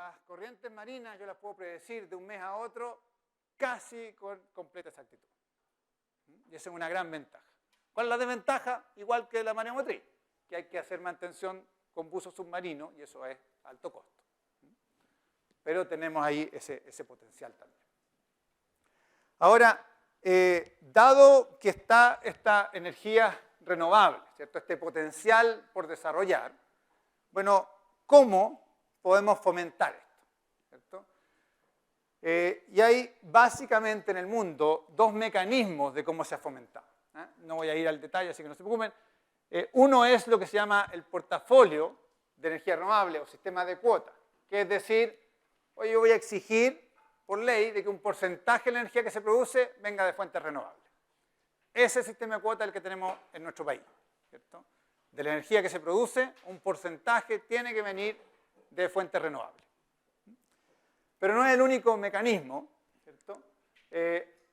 las corrientes marinas yo las puedo predecir de un mes a otro casi con completa exactitud. Y esa es una gran ventaja. ¿Cuál es la desventaja? Igual que la mareometría, que hay que hacer mantención con buzo submarino y eso es alto costo. Pero tenemos ahí ese potencial también. Ahora, dado que está esta energía renovable, ¿cierto? Este potencial por desarrollar, bueno, ¿cómo podemos fomentar esto? ¿Cierto? Y hay básicamente en el mundo dos mecanismos de cómo se ha fomentado. No voy a ir al detalle, así que no se preocupen. Uno es lo que se llama el portafolio de energía renovable o sistema de cuotas, que es decir, hoy yo voy a exigir por ley de que un porcentaje de la energía que se produce venga de fuentes renovables. Ese sistema de cuotas es el que tenemos en nuestro país, ¿cierto? De la energía que se produce, un porcentaje tiene que venir de fuentes renovables. Pero no es el único mecanismo, ¿cierto?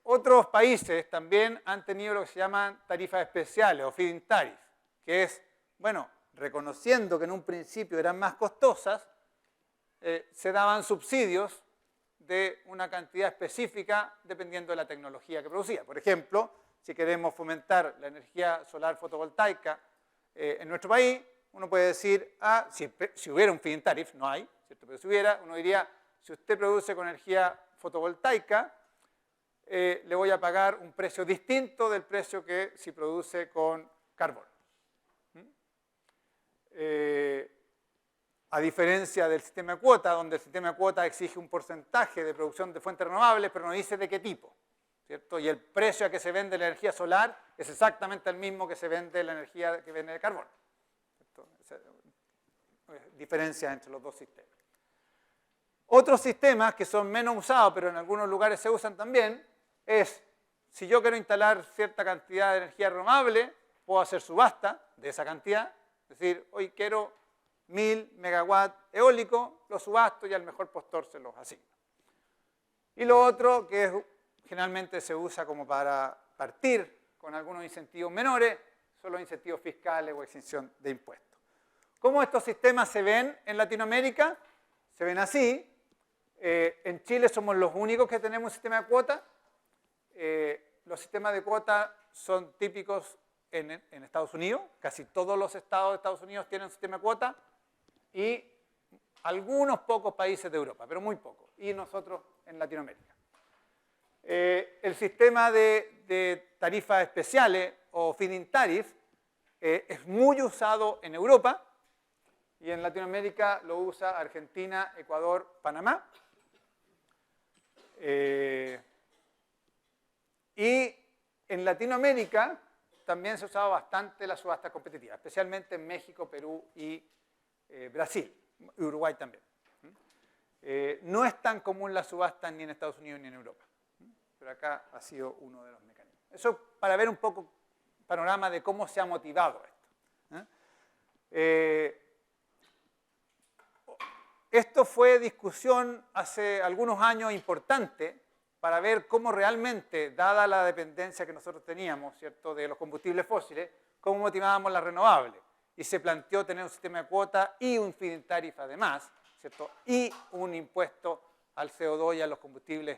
Otros países también han tenido lo que se llaman tarifas especiales o feed-in tariff, que es, bueno, reconociendo que en un principio eran más costosas, se daban subsidios de una cantidad específica dependiendo de la tecnología que producía. Por ejemplo, si queremos fomentar la energía solar fotovoltaica en nuestro país, uno puede decir, si hubiera un feed-in tariff, no hay, ¿cierto? Pero si hubiera, uno diría, si usted produce con energía fotovoltaica, le voy a pagar un precio distinto del precio que si produce con carbón. A diferencia del sistema de cuota, donde el sistema de cuota exige un porcentaje de producción de fuentes renovables, pero no dice de qué tipo, ¿cierto? Y el precio a que se vende la energía solar es exactamente el mismo que se vende la energía que viene de carbón, ¿cierto? Diferencia entre los dos sistemas. Otros sistemas que son menos usados, pero en algunos lugares se usan también, es, si yo quiero instalar cierta cantidad de energía renovable, puedo hacer subasta de esa cantidad, es decir, hoy quiero 1000 megawatts eólicos, los subasto y al mejor postor se los asigno. Y lo otro, que generalmente se usa como para partir con algunos incentivos menores, son los incentivos fiscales o exención de impuestos. ¿Cómo estos sistemas se ven en Latinoamérica? Se ven así. En Chile somos los únicos que tenemos un sistema de cuota. Los sistemas de cuota son típicos en Estados Unidos. Casi todos los estados de Estados Unidos tienen un sistema de cuota. Y algunos pocos países de Europa, pero muy pocos. Y nosotros en Latinoamérica. El sistema de tarifas especiales o feed-in tariff es muy usado en Europa. Y en Latinoamérica lo usa Argentina, Ecuador, Panamá. Y en Latinoamérica también se ha usado bastante la subasta competitiva, especialmente en México, Perú y Brasil, y Uruguay también. No es tan común la subasta ni en Estados Unidos ni en Europa, pero acá ha sido uno de los mecanismos. Eso para ver un poco el panorama de cómo se ha motivado esto. Esto fue discusión hace algunos años importante para ver cómo realmente, dada la dependencia que nosotros teníamos, ¿cierto?, de los combustibles fósiles, cómo motivábamos las renovables. Y se planteó tener un sistema de cuota y un feed-in tariff además, ¿cierto?, y un impuesto al CO2 y a los combustibles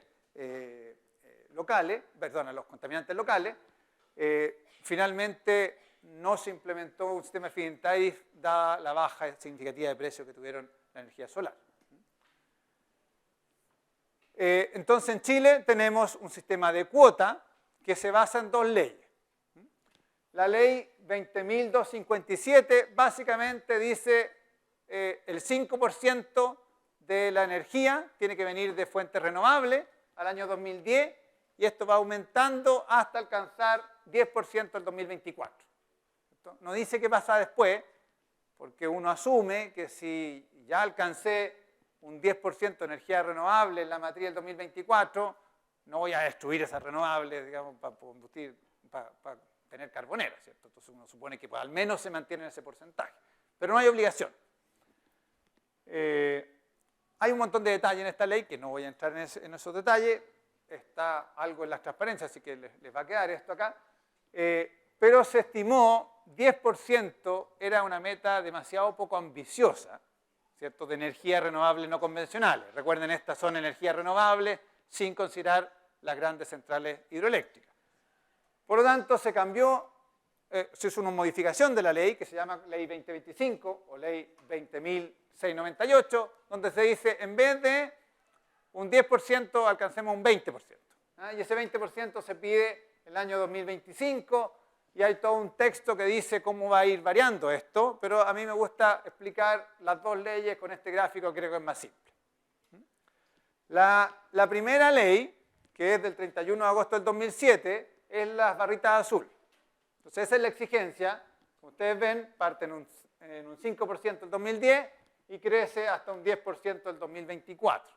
locales, perdón, a los contaminantes locales. Finalmente no se implementó un sistema de feed-in tariff dada la baja significativa de precio que tuvieron la energía solar. Entonces en Chile tenemos un sistema de cuota que se basa en dos leyes. La ley 20.257 básicamente dice el 5% de la energía tiene que venir de fuentes renovables al año 2010 y esto va aumentando hasta alcanzar 10% en 2024. No dice qué pasa después, porque uno asume que si ya alcancé un 10% de energía renovable en la matriz del 2024, no voy a destruir esas renovables, digamos, para tener carbonera, ¿cierto? Entonces uno supone que pues, al menos se mantiene ese porcentaje. Pero no hay obligación. Hay un montón de detalles en esta ley, que no voy a entrar en esos detalles. Está algo en las transparencias, así que les va a quedar esto acá. Pero se estimó 10% era una meta demasiado poco ambiciosa, ¿cierto?, de energías renovables no convencionales. Recuerden, estas son energías renovables sin considerar las grandes centrales hidroeléctricas. Por lo tanto, se cambió, se hizo una modificación de la ley que se llama Ley 2025 o Ley 20.698, donde se dice, en vez de un 10%, alcancemos un 20%. Y ese 20% se pide el año 2025, y hay todo un texto que dice cómo va a ir variando esto, pero a mí me gusta explicar las dos leyes con este gráfico, creo que es más simple. La primera ley, que es del 31 de agosto del 2007, es las barritas azul. Entonces esa es la exigencia. Como ustedes ven, parte en un 5% el 2010 y crece hasta un 10% el 2024.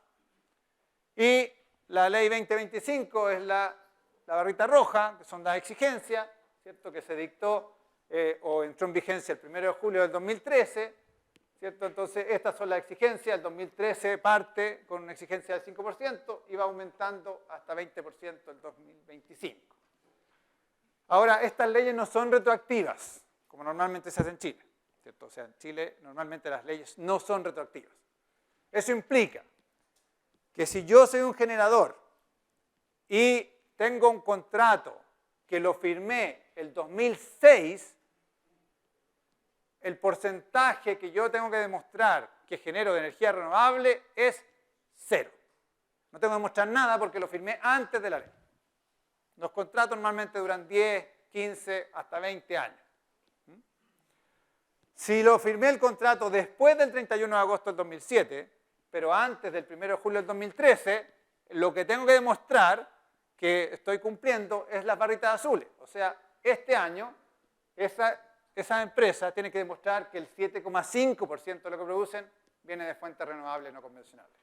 Y la ley 2025 es la barrita roja, que son las exigencias, ¿cierto?, que se dictó o entró en vigencia el 1 de julio del 2013, ¿cierto? Entonces, estas son las exigencias. El 2013 parte con una exigencia del 5% y va aumentando hasta 20% el 2025. Ahora, estas leyes no son retroactivas, como normalmente se hace en Chile, ¿cierto? O sea, en Chile normalmente las leyes no son retroactivas. Eso implica que si yo soy un generador y tengo un contrato que lo firmé el 2006, el porcentaje que yo tengo que demostrar que genero de energía renovable es 0. No tengo que demostrar nada porque lo firmé antes de la ley. Los contratos normalmente duran 10, 15, hasta 20 años. Si lo firmé el contrato después del 31 de agosto del 2007, pero antes del 1 de julio del 2013, lo que tengo que demostrar que estoy cumpliendo es las barritas azules. O sea, este año esa empresa tiene que demostrar que el 7,5% de lo que producen viene de fuentes renovables no convencionales.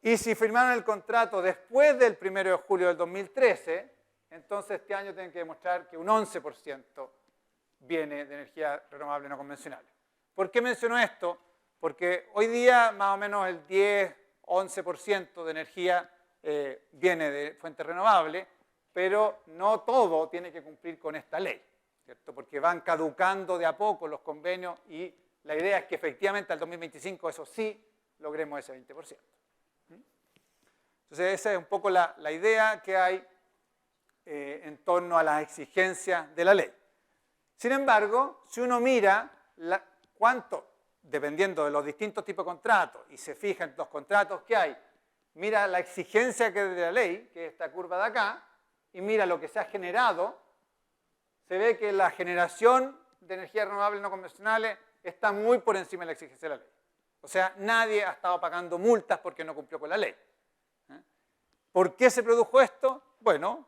Y si firmaron el contrato después del 1 de julio del 2013, entonces este año tienen que demostrar que un 11% viene de energía renovable no convencional. ¿Por qué menciono esto? Porque hoy día más o menos el 10-11% de energía viene de fuentes renovables, pero no todo tiene que cumplir con esta ley, ¿cierto? Porque van caducando de a poco los convenios y la idea es que efectivamente al 2025 eso sí logremos ese 20%. Entonces esa es un poco la idea que hay en torno a las exigencias de la ley. Sin embargo, si uno mira cuánto, dependiendo de los distintos tipos de contratos, y se fija en los contratos que hay, mira la exigencia que es de la ley, que es esta curva de acá, y mira lo que se ha generado, se ve que la generación de energías renovables no convencionales está muy por encima de la exigencia de la ley. O sea, nadie ha estado pagando multas porque no cumplió con la ley. ¿Por qué se produjo esto? Bueno,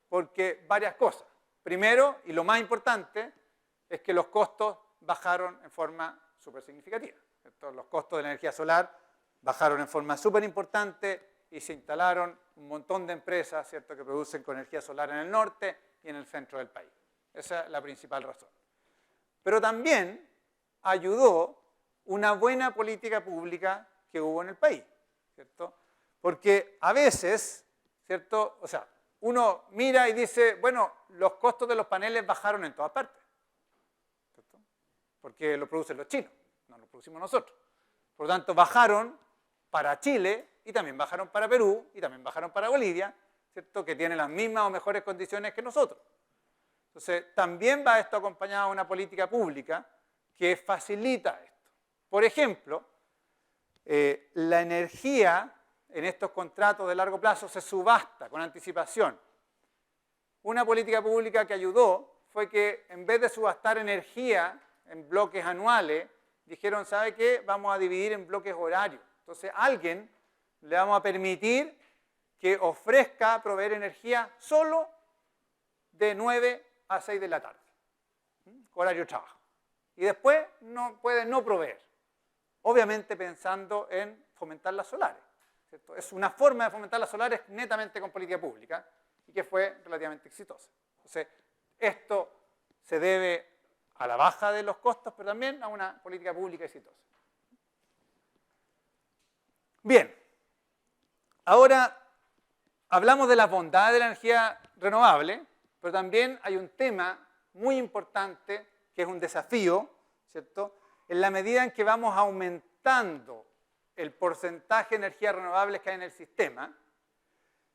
porque varias cosas. Primero, y lo más importante, es que los costos bajaron en forma súper significativa. Los costos de la energía solar bajaron en forma súper importante y se instalaron un montón de empresas, ¿cierto?, que producen con energía solar en el norte y en el centro del país. Esa es la principal razón. Pero también ayudó una buena política pública que hubo en el país, ¿cierto? Porque a veces, ¿cierto?, o sea, uno mira y dice, bueno, los costos de los paneles bajaron en todas partes, ¿cierto? Porque lo producen los chinos, no lo producimos nosotros. Por lo tanto, bajaron para Chile y también bajaron para Perú y también bajaron para Bolivia, ¿cierto?, que tienen las mismas o mejores condiciones que nosotros. Entonces, también va esto acompañado de una política pública que facilita esto. Por ejemplo, la energía en estos contratos de largo plazo se subasta con anticipación. Una política pública que ayudó fue que en vez de subastar energía en bloques anuales, dijeron, ¿sabe qué? Vamos a dividir en bloques horarios. Entonces, a alguien le vamos a permitir que ofrezca proveer energía solo de 9 a 6 de la tarde, horario de trabajo. Y después puede no proveer, obviamente pensando en fomentar las solares, ¿cierto? Es una forma de fomentar las solares netamente con política pública y que fue relativamente exitosa. Entonces, esto se debe a la baja de los costos, pero también a una política pública exitosa. Bien, ahora hablamos de las bondades de la energía renovable, pero también hay un tema muy importante que es un desafío, ¿cierto?, en la medida en que vamos aumentando el porcentaje de energías renovables que hay en el sistema,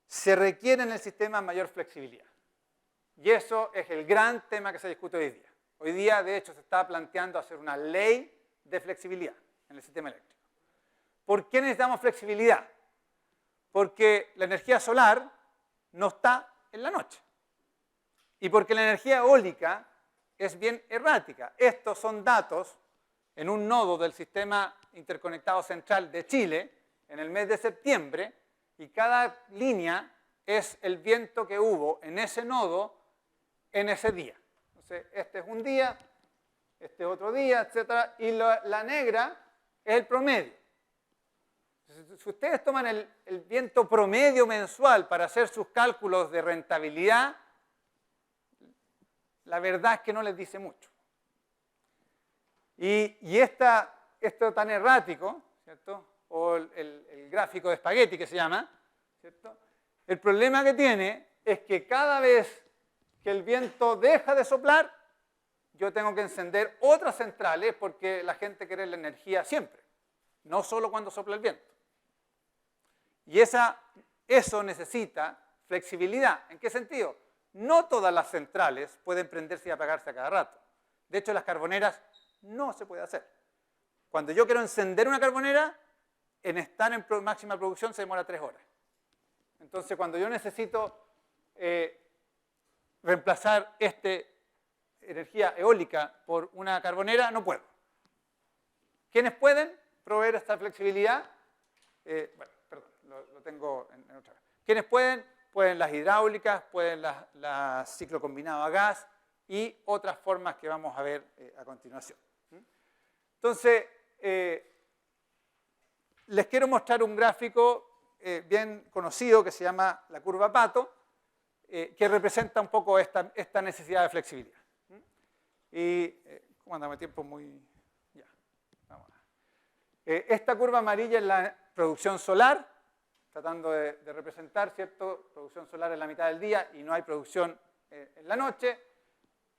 se requiere en el sistema mayor flexibilidad. Y eso es el gran tema que se discute hoy día. Hoy día, de hecho, se está planteando hacer una ley de flexibilidad en el sistema eléctrico. ¿Por qué necesitamos flexibilidad? Porque la energía solar no está en la noche. Y porque la energía eólica es bien errática. Estos son datos en un nodo del Sistema Interconectado Central de Chile en el mes de septiembre, y cada línea es el viento que hubo en ese nodo en ese día. Entonces, este es un día, este es otro día, etc. Y la negra es el promedio. Entonces, si ustedes toman el viento promedio mensual para hacer sus cálculos de rentabilidad, la verdad es que no les dice mucho. Y esto tan errático, ¿cierto? O el gráfico de espagueti que se llama, ¿cierto? El problema que tiene es que cada vez que el viento deja de soplar, yo tengo que encender otras centrales porque la gente quiere la energía siempre, no solo cuando sopla el viento. Y eso necesita flexibilidad. ¿En qué sentido? No todas las centrales pueden prenderse y apagarse a cada rato. De hecho, las carboneras no se puede hacer. Cuando yo quiero encender una carbonera, en estar en máxima producción se demora 3 horas. Entonces, cuando yo necesito reemplazar esta energía eólica por una carbonera, no puedo. ¿Quiénes pueden proveer esta flexibilidad? Bueno, perdón, lo tengo en otra. ¿Quiénes pueden? Pueden las hidráulicas, pueden las ciclo combinado a gas y otras formas que vamos a ver a continuación. Entonces, les quiero mostrar un gráfico bien conocido que se llama la curva Pato, que representa un poco esta necesidad de flexibilidad. Y, ¿cómo andamos de tiempo? Ya, vamos. Esta curva amarilla es la producción solar, tratando de representar, ¿cierto? Producción solar en la mitad del día y no hay producción en la noche.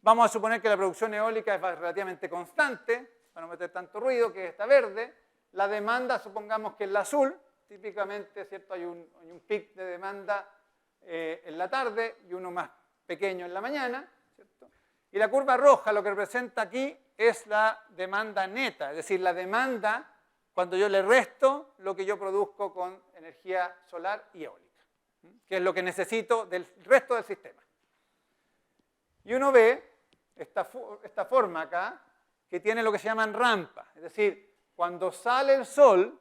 Vamos a suponer que la producción eólica es relativamente constante, para no meter tanto ruido, que está verde. La demanda, supongamos que es la azul, típicamente, ¿cierto? Hay un pic de demanda en la tarde y uno más pequeño en la mañana, ¿cierto? Y la curva roja lo que representa aquí es la demanda neta, es decir, la demanda cuando yo le resto lo que yo produzco con energía solar y eólica, que es lo que necesito del resto del sistema. Y uno ve esta forma acá, que tiene lo que se llaman rampas, es decir, cuando sale el sol,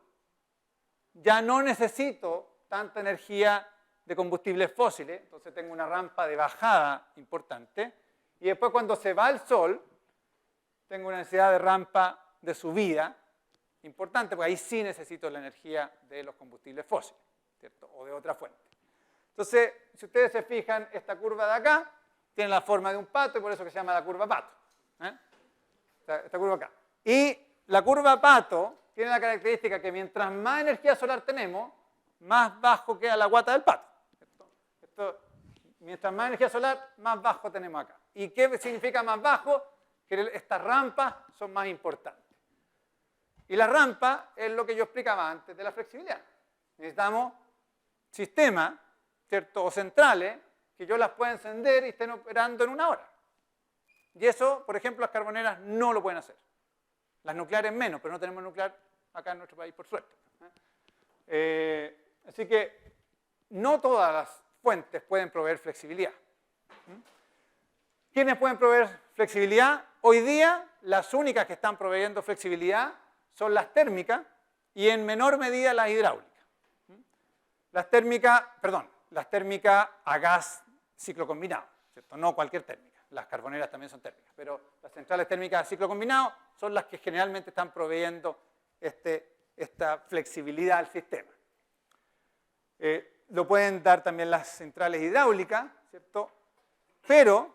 ya no necesito tanta energía de combustibles fósiles, entonces tengo una rampa de bajada importante, y después cuando se va el sol, tengo una necesidad de rampa de subida importante, porque ahí sí necesito la energía de los combustibles fósiles, ¿cierto? O de otra fuente. Entonces, si ustedes se fijan, esta curva de acá tiene la forma de un pato y por eso que se llama la curva pato. Esta curva acá. Y la curva pato tiene la característica que mientras más energía solar tenemos, más bajo queda la guata del pato. Mientras más energía solar, más bajo tenemos acá. ¿Y qué significa más bajo? Que estas rampas son más importantes. Y la rampa es lo que yo explicaba antes de la flexibilidad. Necesitamos sistemas, ¿cierto? O centrales que yo las pueda encender y estén operando en 1 hora. Y eso, por ejemplo, las carboneras no lo pueden hacer. Las nucleares menos, pero no tenemos nuclear acá en nuestro país, por suerte. Así que no todas las fuentes pueden proveer flexibilidad. ¿Quiénes pueden proveer flexibilidad? Hoy día, las únicas que están proveyendo flexibilidad son las térmicas y en menor medida las hidráulicas. Las térmicas a gas ciclo combinado, ¿cierto? No cualquier térmica. Las carboneras también son térmicas, pero las centrales térmicas a ciclo combinado son las que generalmente están proveyendo esta flexibilidad al sistema. Lo pueden dar también las centrales hidráulicas, ¿cierto? Pero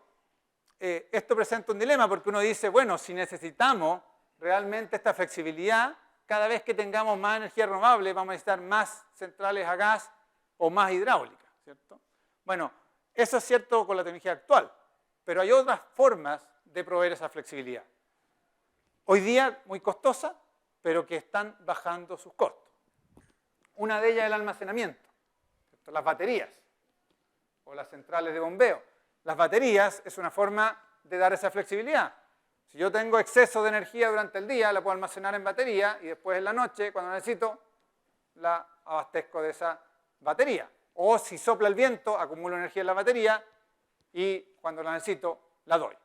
esto presenta un dilema porque uno dice, bueno, si necesitamos realmente esta flexibilidad, cada vez que tengamos más energía renovable vamos a necesitar más centrales a gas o más hidráulicas, ¿cierto? Bueno, eso es cierto con la tecnología actual, pero hay otras formas de proveer esa flexibilidad. hoy día muy costosas, pero que están bajando sus costos. Una de ellas es el almacenamiento, ¿cierto? Las baterías o las centrales de bombeo. Las baterías es una forma de dar esa flexibilidad. Si yo tengo exceso de energía durante el día, la puedo almacenar en batería y después en la noche, cuando necesito, la abastezco de esa batería. O si sopla el viento, acumulo energía en la batería y cuando la necesito, la doy.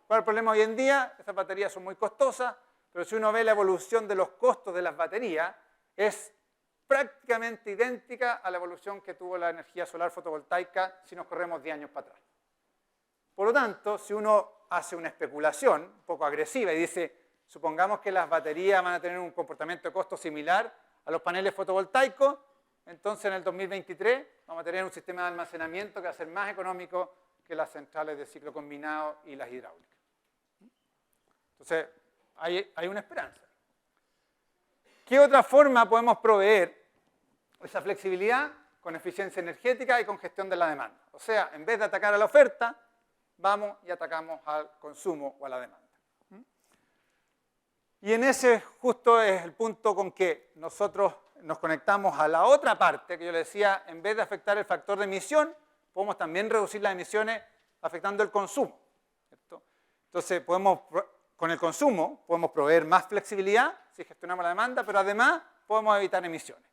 ¿Cuál es el problema hoy en día? Estas baterías son muy costosas, pero si uno ve la evolución de los costos de las baterías, es prácticamente idéntica a la evolución que tuvo la energía solar fotovoltaica si nos corremos 10 años para atrás. Por lo tanto, si uno hace una especulación un poco agresiva y dice, supongamos que las baterías van a tener un comportamiento de costo similar a los paneles fotovoltaicos, entonces en el 2023 vamos a tener un sistema de almacenamiento que va a ser más económico que las centrales de ciclo combinado y las hidráulicas. Entonces, hay una esperanza. ¿Qué otra forma podemos proveer esa flexibilidad? Con eficiencia energética y con gestión de la demanda. O sea, en vez de atacar a la oferta, vamos y atacamos al consumo o a la demanda. Y en ese justo es el punto con que nosotros nos conectamos a la otra parte, que yo le decía, en vez de afectar el factor de emisión, podemos también reducir las emisiones afectando el consumo, ¿cierto? Entonces, con el consumo podemos proveer más flexibilidad si gestionamos la demanda, pero además podemos evitar emisiones,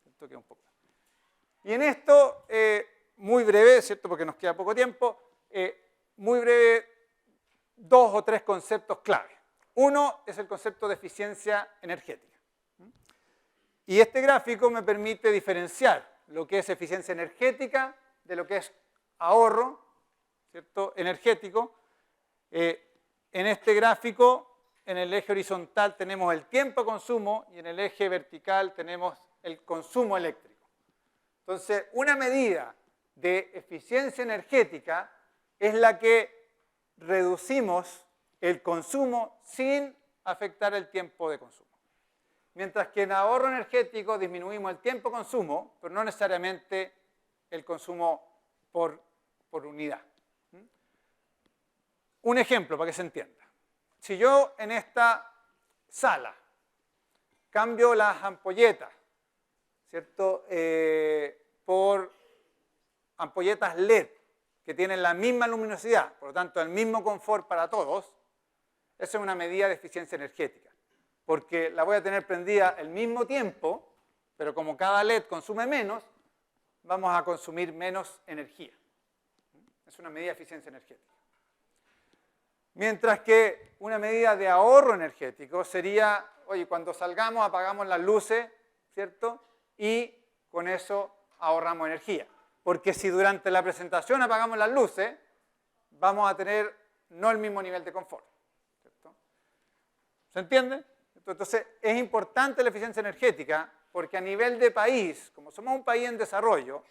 ¿cierto? Que un poco. Y en esto, muy breve, ¿cierto? Porque nos queda poco tiempo, muy breve, 2 o 3 conceptos clave. Uno es el concepto de eficiencia energética. Y este gráfico me permite diferenciar lo que es eficiencia energética de lo que es ahorro, ¿cierto? Energético. En este gráfico, en el eje horizontal tenemos el tiempo de consumo y en el eje vertical tenemos el consumo eléctrico. Entonces, una medida de eficiencia energética es la que reducimos el consumo sin afectar el tiempo de consumo. Mientras que en ahorro energético disminuimos el tiempo de consumo, pero no necesariamente el consumo por unidad. Un ejemplo para que se entienda. Si yo en esta sala cambio las ampolletas, ¿cierto? Por ampolletas LED que tienen la misma luminosidad, por lo tanto el mismo confort para todos, esa es una medida de eficiencia energética, porque la voy a tener prendida el mismo tiempo, pero como cada LED consume menos, vamos a consumir menos energía. Es una medida de eficiencia energética. Mientras que una medida de ahorro energético sería, oye, cuando salgamos apagamos las luces, ¿cierto? Y con eso ahorramos energía. Porque si durante la presentación apagamos las luces, vamos a tener no el mismo nivel de confort, ¿cierto? ¿Se entiende? Entonces, es importante la eficiencia energética porque a nivel de país, como somos un país en desarrollo,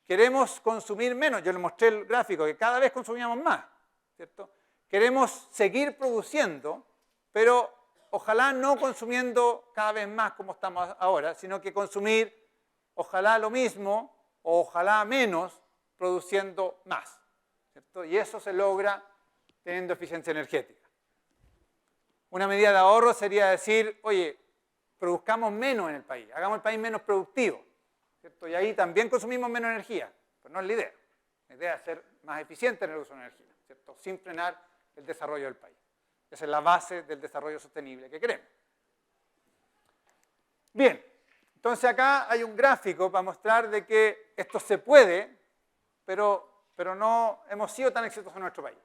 queremos consumir menos. Yo les mostré el gráfico que cada vez consumíamos más, ¿cierto? Queremos seguir produciendo, pero ojalá no consumiendo cada vez más como estamos ahora, sino que consumir ojalá lo mismo o ojalá menos produciendo más, ¿cierto? Y eso se logra teniendo eficiencia energética. Una medida de ahorro sería decir, oye, produzcamos menos en el país, hagamos el país menos productivo, ¿cierto? Y ahí también consumimos menos energía, pero no es la idea. La idea es ser más eficiente en el uso de energía, ¿cierto? Sin frenar el desarrollo del país. Esa es la base del desarrollo sostenible que queremos. Bien, entonces acá hay un gráfico para mostrar de que esto se puede, pero no hemos sido tan exitosos en nuestro país.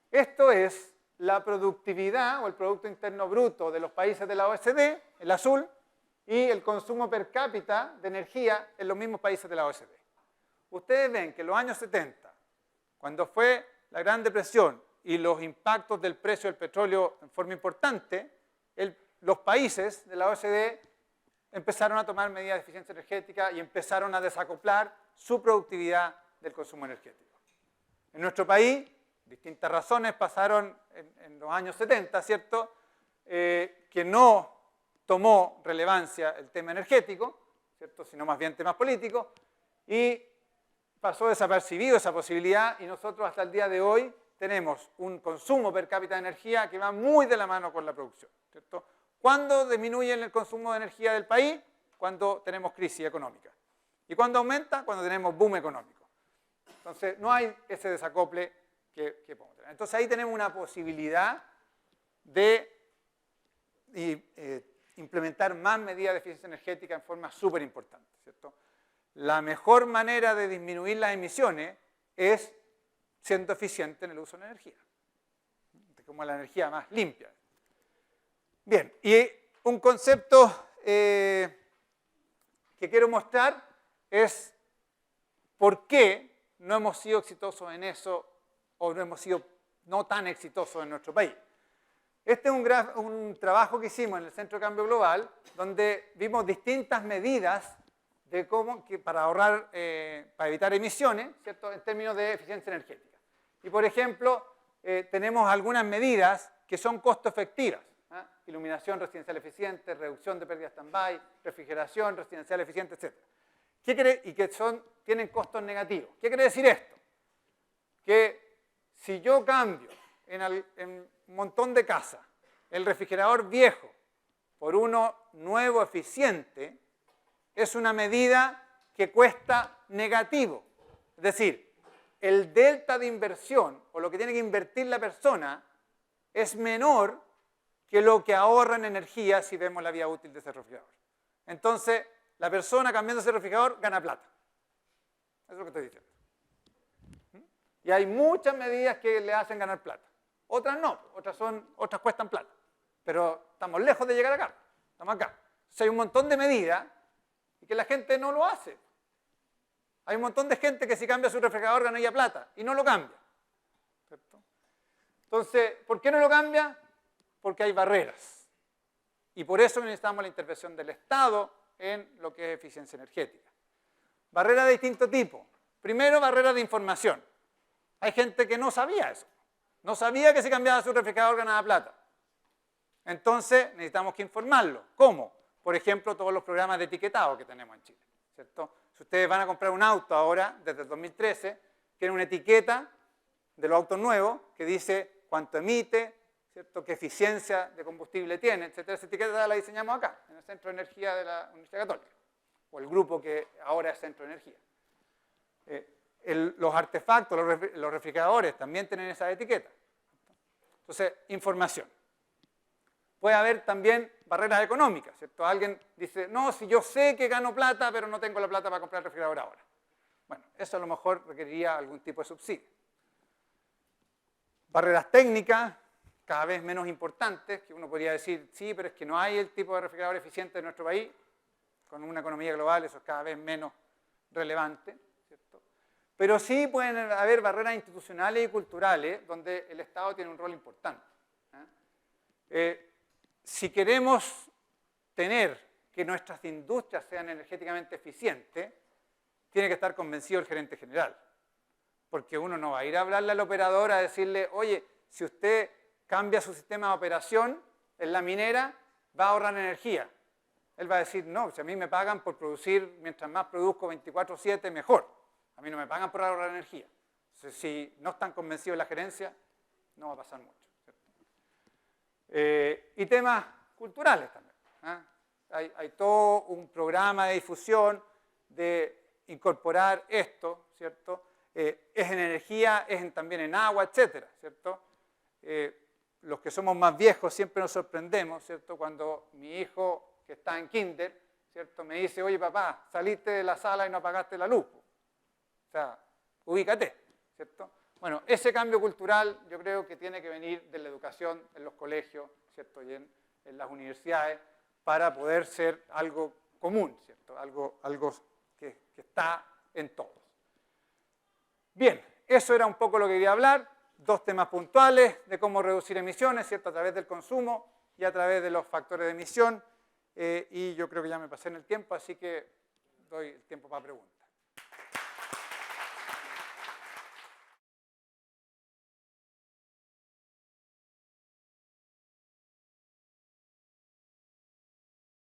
Esto es la productividad o el Producto Interno Bruto de los países de la OECD, el azul, y el consumo per cápita de energía en los mismos países de la OECD. Ustedes ven que en los años 70, cuando fue la Gran Depresión y los impactos del precio del petróleo en forma importante, los países de la OECD empezaron a tomar medidas de eficiencia energética y empezaron a desacoplar su productividad del consumo energético. En nuestro país, distintas razones pasaron en los años 70, ¿cierto? Que no tomó relevancia el tema energético, ¿cierto? Sino más bien temas políticos, y pasó desapercibido esa posibilidad y nosotros hasta el día de hoy tenemos un consumo per cápita de energía que va muy de la mano con la producción, ¿cierto? ¿Cuándo disminuye el consumo de energía del país? Cuando tenemos crisis económica. ¿Y cuándo aumenta? Cuando tenemos boom económico. Entonces, no hay ese desacople que podemos tener. Entonces, ahí tenemos una posibilidad de implementar más medidas de eficiencia energética en forma súper importante, ¿cierto? La mejor manera de disminuir las emisiones es siendo eficiente en el uso de la energía, como la energía más limpia. Bien, y un concepto que quiero mostrar es por qué no hemos sido exitosos en eso o no hemos sido no tan exitosos en nuestro país. Este es un trabajo que hicimos en el Centro de Cambio Global, donde vimos distintas medidas de cómo, para ahorrar, para evitar emisiones, ¿cierto?, en términos de eficiencia energética. Y por ejemplo, tenemos algunas medidas que son costo efectivas. Iluminación residencial eficiente, reducción de pérdidas stand-by, refrigeración residencial eficiente, etc. Y que tienen costos negativos. ¿Qué quiere decir esto? Que si yo cambio en un montón de casas el refrigerador viejo por uno nuevo eficiente, es una medida que cuesta negativo. Es decir, el delta de inversión o lo que tiene que invertir la persona es menor que lo que ahorra en energía si vemos la vida útil de ese refrigerador. Entonces, la persona cambiando ese refrigerador gana plata. Eso es lo que estoy diciendo. Y hay muchas medidas que le hacen ganar plata. Otras no, otras cuestan plata. Pero estamos lejos de llegar acá. Estamos acá. Entonces hay un montón de medidas y que la gente no lo hace. Hay un montón de gente que si cambia su refrigerador ganaría plata y no lo cambia. ¿Cierto? Entonces, ¿por qué no lo cambia? Porque hay barreras. Y por eso necesitamos la intervención del Estado en lo que es eficiencia energética. Barreras de distinto tipo. Primero, barreras de información. Hay gente que no sabía eso. No sabía que si cambiaba su refrigerador ganaba plata. Entonces, necesitamos que informarlo. ¿Cómo? Por ejemplo, todos los programas de etiquetado que tenemos en Chile, ¿cierto? Si ustedes van a comprar un auto ahora, desde el 2013, tiene una etiqueta de los autos nuevos que dice cuánto emite, ¿cierto?, qué eficiencia de combustible tiene, etc. Esa etiqueta la diseñamos acá, en el Centro de Energía de la Universidad Católica, o el grupo que ahora es Centro de Energía. Los artefactos, los refrigeradores también tienen esa etiqueta. Entonces, información. Puede haber también barreras económicas, ¿cierto? Alguien dice, no, si yo sé que gano plata, pero no tengo la plata para comprar el refrigerador ahora. Bueno, eso a lo mejor requeriría algún tipo de subsidio. Barreras técnicas, cada vez menos importantes, que uno podría decir, sí, pero es que no hay el tipo de refrigerador eficiente en nuestro país. Con una economía global eso es cada vez menos relevante, ¿cierto? Pero sí pueden haber barreras institucionales y culturales donde el Estado tiene un rol importante. Si queremos tener que nuestras industrias sean energéticamente eficientes, tiene que estar convencido el gerente general. Porque uno no va a ir a hablarle al operador a decirle, oye, si usted cambia su sistema de operación en la minera, va a ahorrar energía. Él va a decir, no, si a mí me pagan por producir, mientras más produzco 24/7, mejor. A mí no me pagan por ahorrar energía. Entonces, si no están convencidos de la gerencia, no va a pasar mucho. Y temas culturales también. Hay todo un programa de difusión de incorporar esto, ¿cierto? Es en energía, también en agua, etcétera, ¿cierto? Los que somos más viejos siempre nos sorprendemos, ¿cierto? Cuando mi hijo, que está en kinder, ¿cierto?, me dice, oye papá, saliste de la sala y no apagaste la luz. O sea, ubícate, ¿cierto? Bueno, ese cambio cultural yo creo que tiene que venir de la educación en los colegios, ¿cierto?, y en las universidades, para poder ser algo común, ¿cierto?, algo que está en todos. Bien, eso era un poco lo que quería hablar, dos temas puntuales de cómo reducir emisiones, ¿cierto?, a través del consumo y a través de los factores de emisión, y yo creo que ya me pasé en el tiempo, así que doy el tiempo para preguntas.